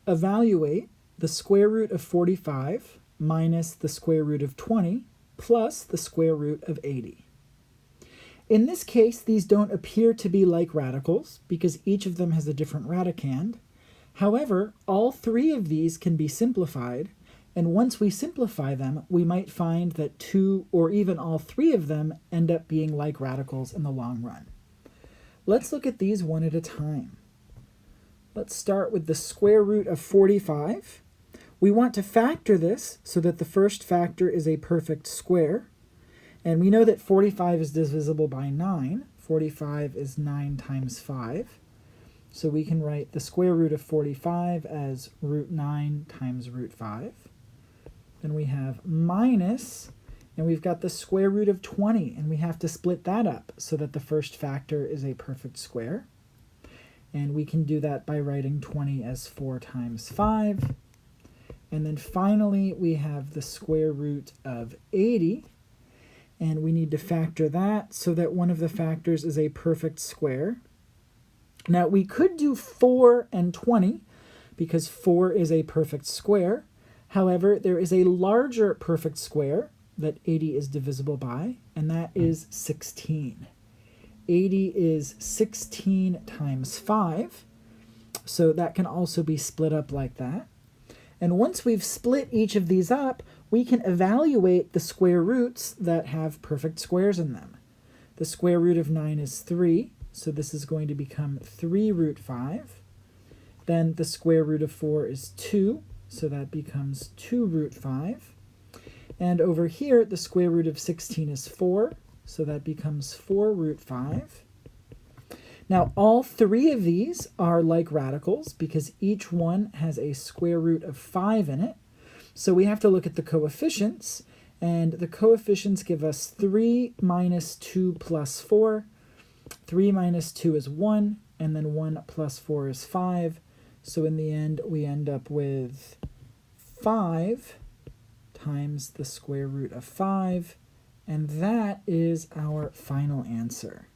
evaluate the square root of 45 minus the square root of 20 plus the square root of 80. In this case, these don't appear to be like radicals because each of them has a different radicand. However, all three of these can be simplified, and once we simplify them, we might find that two or even all three of them end up being like radicals in the long run. Let's look at these one at a time. Let's start with the square root of 45. We want to factor this so that the first factor is a perfect square. And we know that 45 is divisible by 9. 45 is 9 times 5. So we can write the square root of 45 as root 9 times root 5. Then we have minus, and we've got the square root of 20, and we have to split that up so that the first factor is a perfect square. And we can do that by writing 20 as 4 times 5. And then finally, we have the square root of 80. And we need to factor that so that one of the factors is a perfect square. Now, we could do 4 and 20 because 4 is a perfect square. However, there is a larger perfect square that 80 is divisible by, and that is 16. 80 is 16 times 5, so that can also be split up like that. And once we've split each of these up, we can evaluate the square roots that have perfect squares in them. The square root of 9 is 3, so this is going to become 3 root 5. Then the square root of 4 is 2, so that becomes 2 root 5. And over here, the square root of 16 is 4, so that becomes 4 root 5. Now, all three of these are like radicals because each one has a square root of 5 in it. So we have to look at the coefficients, and the coefficients give us 3 minus 2 plus 4. 3 minus 2 is 1, and then 1 plus 4 is 5. So in the end, we end up with 5 times the square root of 5, and that is our final answer.